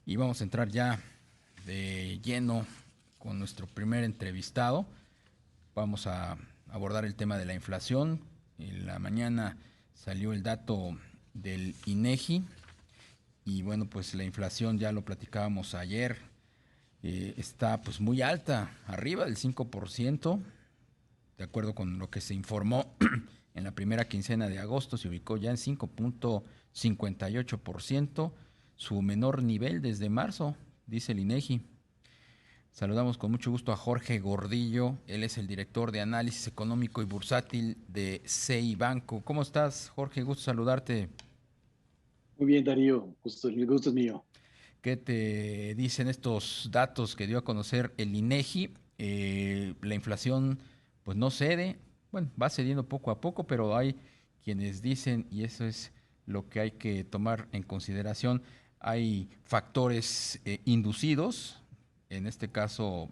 Y vamos a entrar ya de lleno con nuestro primer entrevistado. Vamos a abordar el tema de la inflación. En la mañana salió el dato del INEGI y bueno, pues la inflación ya lo platicábamos ayer, está pues muy alta, arriba del 5%, de acuerdo con lo que se informó en la primera quincena de agosto, se ubicó ya en 5.58%, su menor nivel desde marzo, dice el INEGI. Saludamos con mucho gusto a Jorge Gordillo, él es el director de análisis económico y bursátil de CI Banco. ¿Cómo estás, Jorge? Gusto saludarte. Muy bien, Darío, el gusto es mío. ¿Qué te dicen estos datos que dio a conocer el INEGI? La inflación pues no cede, bueno, va cediendo poco a poco, pero hay quienes dicen, y eso es lo que hay que tomar en consideración, hay factores inducidos, en este caso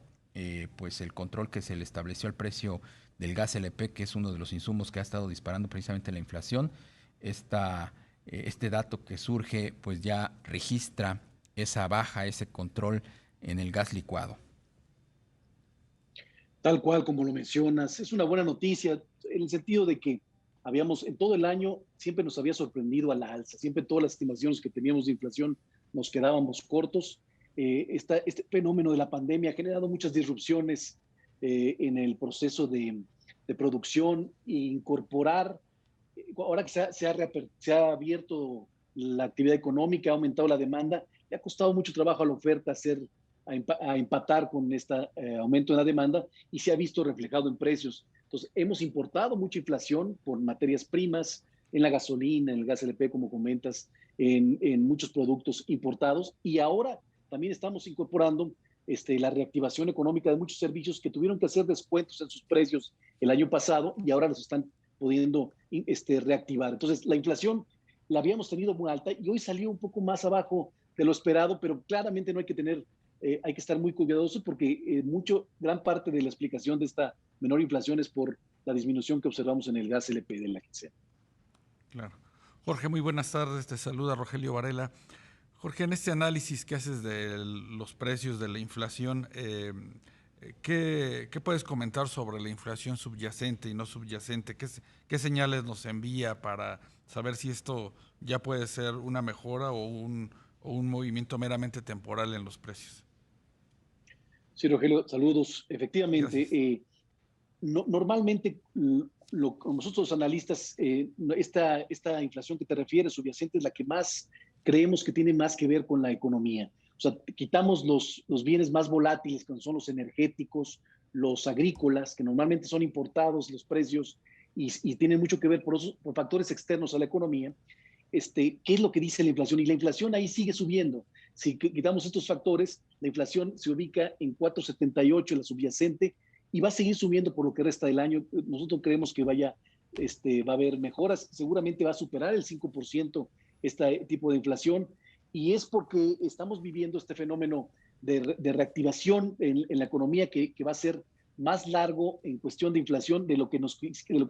pues el control que se le estableció al precio del gas LP, que es uno de los insumos que ha estado disparando precisamente la inflación. Esta, este dato que surge pues ya registra esa baja, ese control en el gas licuado. Tal cual como lo mencionas, es una buena noticia en el sentido de que habíamos en todo el año siempre nos había sorprendido a la alza, siempre todas las estimaciones que teníamos de inflación nos quedábamos cortos. Este fenómeno de la pandemia ha generado muchas disrupciones en el proceso de producción e incorporar, ahora que se ha abierto la actividad económica, ha aumentado la demanda, le ha costado mucho trabajo a la oferta a empatar con este aumento en la demanda y se ha visto reflejado en precios. Entonces, hemos importado mucha inflación por materias primas, en la gasolina, en el gas LP, como comentas, en muchos productos importados y ahora también estamos incorporando la reactivación económica de muchos servicios que tuvieron que hacer descuentos en sus precios el año pasado y ahora los están pudiendo reactivar. Entonces, la inflación la habíamos tenido muy alta y hoy salió un poco más abajo de lo esperado, pero claramente no hay que tener, hay que estar muy cuidadosos porque gran parte de la explicación de esta menor inflación es por la disminución que observamos en el gas LP de la quincena. Claro. Jorge, muy buenas tardes. Te saluda Rogelio Varela. Jorge, en este análisis que haces de los precios de la inflación, ¿qué puedes comentar sobre la inflación subyacente y no subyacente? ¿Qué señales nos envía para saber si esto ya puede ser una mejora o un movimiento meramente temporal en los precios? Sí, Rogelio, saludos. Efectivamente, Gracias. normalmente nosotros los analistas, esta inflación que te refieres, subyacente, es la que más creemos que tiene más que ver con la economía. O sea, quitamos los bienes más volátiles, que son los energéticos, los agrícolas, que normalmente son importados los precios y tienen mucho que ver por factores externos a la economía. ¿Qué es lo que dice la inflación? Y la inflación ahí sigue subiendo. Si quitamos estos factores, la inflación se ubica en 4,78 la subyacente y va a seguir subiendo por lo que resta del año. Nosotros creemos que va a haber mejoras, seguramente va a superar el 5% este tipo de inflación y es porque estamos viviendo este fenómeno de reactivación en la economía que va a ser más largo en cuestión de inflación de lo que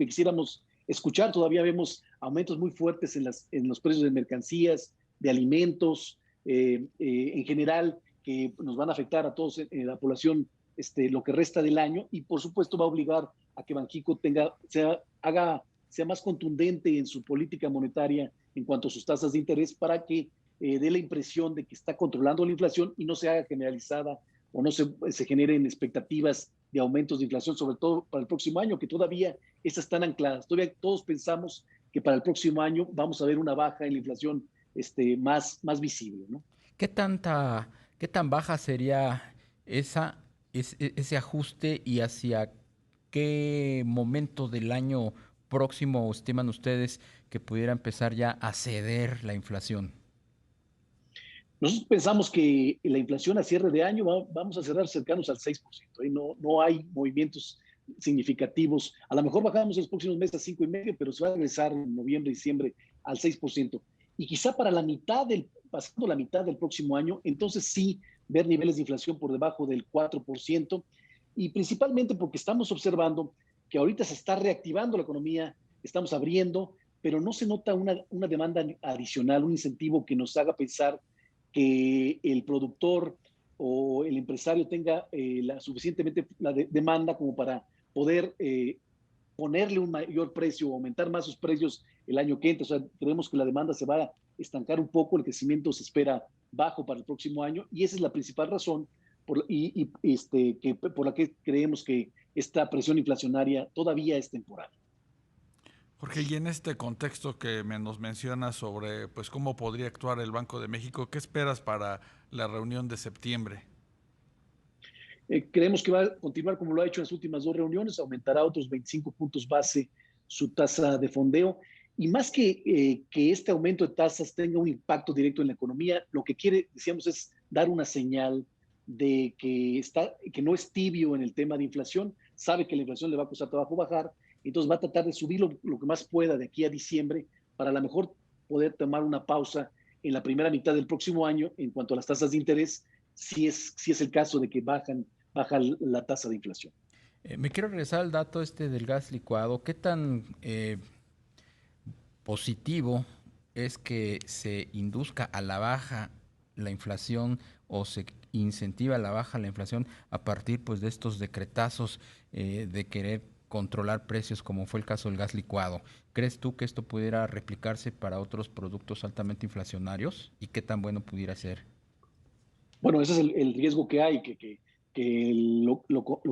quisiéramos escuchar. Todavía vemos aumentos muy fuertes en los precios de mercancías, de alimentos, en general, que nos van a afectar a todos la población lo que resta del año y por supuesto va a obligar a que Banxico sea más contundente en su política monetaria en cuanto a sus tasas de interés para que dé la impresión de que está controlando la inflación y no se haga generalizada o no se generen expectativas de aumentos de inflación, sobre todo para el próximo año, que todavía esas están ancladas. Todavía todos pensamos que para el próximo año vamos a ver una baja en la inflación más visible, ¿no? ¿Qué tanta, qué tan baja sería esa, ese ajuste y hacia qué momento del año próximo estiman ustedes que pudiera empezar ya a ceder la inflación? Nosotros pensamos que la inflación a cierre de año vamos a cerrar cercanos al 6%. No hay movimientos significativos. A lo mejor bajamos en los próximos meses a 5,5%, pero se va a regresar en noviembre, diciembre al 6%. Y quizá para pasando la mitad del próximo año, entonces sí ver niveles de inflación por debajo del 4%. Y principalmente porque estamos observando que ahorita se está reactivando la economía, estamos abriendo, pero no se nota una demanda adicional, un incentivo que nos haga pensar que el productor o el empresario tenga suficientemente demanda como para poder ponerle un mayor precio o aumentar más sus precios el año que entra. O sea, creemos que la demanda se va a estancar un poco, el crecimiento se espera bajo para el próximo año y esa es la principal razón por la que creemos que esta presión inflacionaria todavía es temporal. Jorge, y en este contexto que nos mencionas sobre pues cómo podría actuar el Banco de México, ¿qué esperas para la reunión de septiembre? Creemos que va a continuar como lo ha hecho en las últimas 2 reuniones, aumentará otros 25 puntos base su tasa de fondeo. Y más que este aumento de tasas tenga un impacto directo en la economía, lo que quiere, decíamos, es dar una señal de que no es tibio en el tema de inflación, sabe que la inflación le va a costar trabajo bajar, entonces va a tratar de subir lo que más pueda de aquí a diciembre para a lo mejor poder tomar una pausa en la primera mitad del próximo año en cuanto a las tasas de interés, si es el caso de que baja la tasa de inflación. Me quiero regresar al dato del gas licuado. ¿Qué tan positivo es que se induzca a la baja la inflación o se incentiva a la baja la inflación a partir pues de estos decretazos de querer controlar precios como fue el caso del gas licuado? ¿Crees tú que esto pudiera replicarse para otros productos altamente inflacionarios y qué tan bueno pudiera ser? Bueno, ese es el riesgo que hay, que lo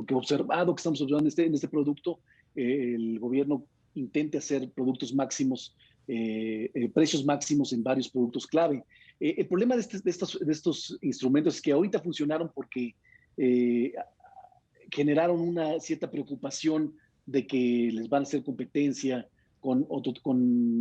que observado, que estamos observando en este producto, el gobierno intente hacer productos máximos, precios máximos en varios productos clave. El problema de estos instrumentos es que ahorita funcionaron porque eh, generaron una cierta preocupación de que les van a hacer competencia con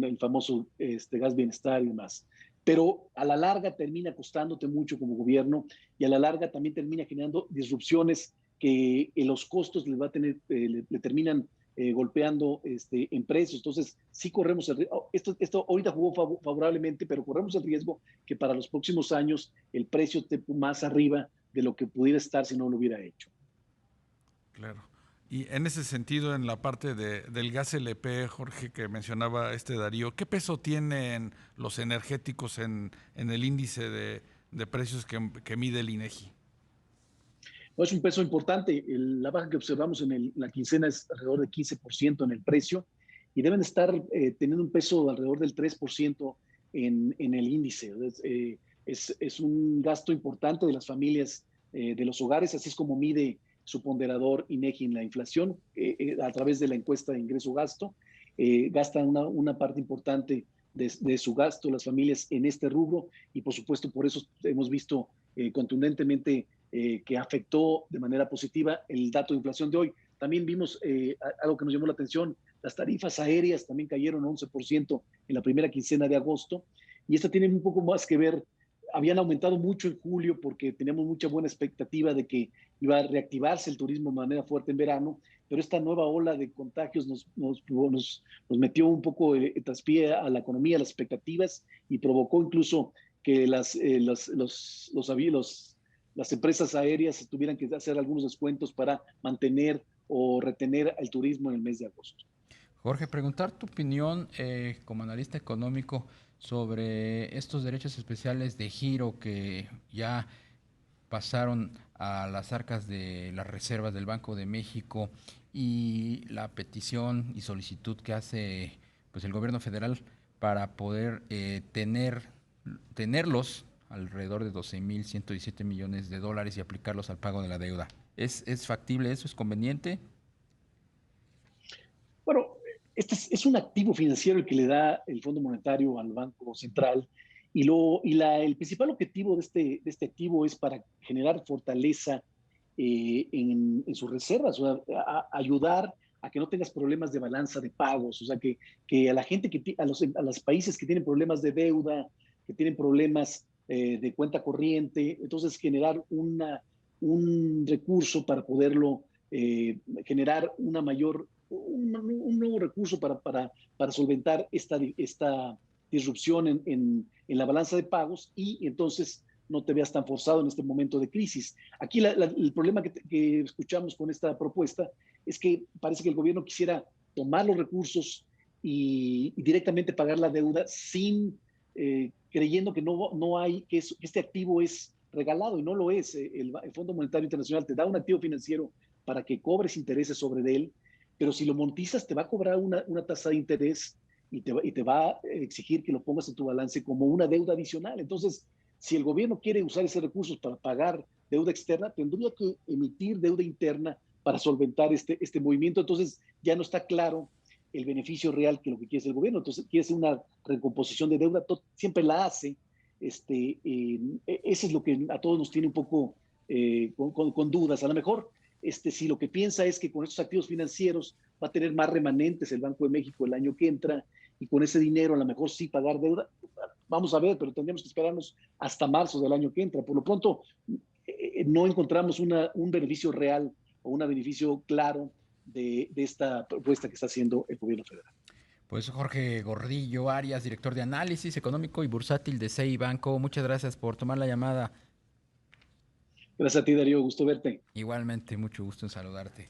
el famoso gas bienestar y demás. Pero a la larga termina costándote mucho como gobierno y a la larga también termina generando disrupciones que los costos les va a tener, le terminan golpeando en precios. Entonces, sí corremos el riesgo. Esto ahorita jugó favorablemente, pero corremos el riesgo que para los próximos años el precio esté más arriba de lo que pudiera estar si no lo hubiera hecho. Claro. Y en ese sentido, en la parte del gas LP, Jorge, que mencionaba Darío, ¿qué peso tienen los energéticos en el índice de precios que mide el INEGI? No es un peso importante. La baja que observamos en la quincena es alrededor del 15% en el precio y deben estar teniendo un peso alrededor del 3% en el índice. Es un gasto importante de las familias, de los hogares, así es como mide su ponderador INEGI en la inflación a través de la encuesta de ingreso-gasto. Gastan una parte importante de su gasto las familias en este rubro y por supuesto por eso hemos visto contundentemente que afectó de manera positiva el dato de inflación de hoy. También vimos algo que nos llamó la atención, las tarifas aéreas también cayeron 11% en la primera quincena de agosto y esto tiene un poco más que ver, habían aumentado mucho en julio porque teníamos mucha buena expectativa de que iba a reactivarse el turismo de manera fuerte en verano, pero esta nueva ola de contagios nos metió un poco traspié a la economía, a las expectativas y provocó incluso que las empresas aéreas tuvieran que hacer algunos descuentos para mantener o retener el turismo en el mes de agosto. Jorge, preguntar tu opinión como analista económico sobre estos derechos especiales de giro que ya pasaron a las arcas de las reservas del Banco de México y la petición y solicitud que hace pues el gobierno federal para poder tenerlos alrededor de 12.117 millones de dólares y aplicarlos al pago de la deuda. ¿Es factible eso? ¿Es conveniente? Bueno, es un activo financiero el que le da el Fondo Monetario al Banco Central el principal objetivo de este activo es para generar fortaleza en sus reservas, o sea, ayudar a que no tengas problemas de balanza de pagos, o sea, que a la gente, a los países que tienen problemas de deuda, que tienen problemas de cuenta corriente, entonces generar un recurso para poderlo generar un nuevo recurso para solventar esta disrupción en la balanza de pagos y entonces no te veas tan forzado en este momento de crisis. Aquí el problema que escuchamos con esta propuesta es que parece que el gobierno quisiera tomar los recursos y directamente pagar la deuda sin creyendo que no hay, que este activo es regalado y no lo es. El Fondo Monetario Internacional te da un activo financiero para que cobres intereses sobre él, pero si lo monetizas te va a cobrar una tasa de interés y te va a exigir que lo pongas en tu balance como una deuda adicional. Entonces, si el gobierno quiere usar esos recursos para pagar deuda externa, tendría que emitir deuda interna para solventar este movimiento. Entonces, ya no está claro el beneficio real que lo que quiere el gobierno. Entonces, quiere hacer una recomposición de deuda, siempre la hace. Eso es lo que a todos nos tiene un poco con dudas. A lo mejor, si lo que piensa es que con estos activos financieros va a tener más remanentes el Banco de México el año que entra y con ese dinero a lo mejor sí pagar deuda. Vamos a ver, pero tendríamos que esperarnos hasta marzo del año que entra. Por lo pronto, no encontramos un beneficio real o un beneficio claro de esta propuesta que está haciendo el gobierno federal. Pues Jorge Gordillo Arias, director de análisis económico y bursátil de CI Banco, muchas gracias por tomar la llamada. Gracias a ti, Darío, gusto verte. Igualmente, mucho gusto en saludarte.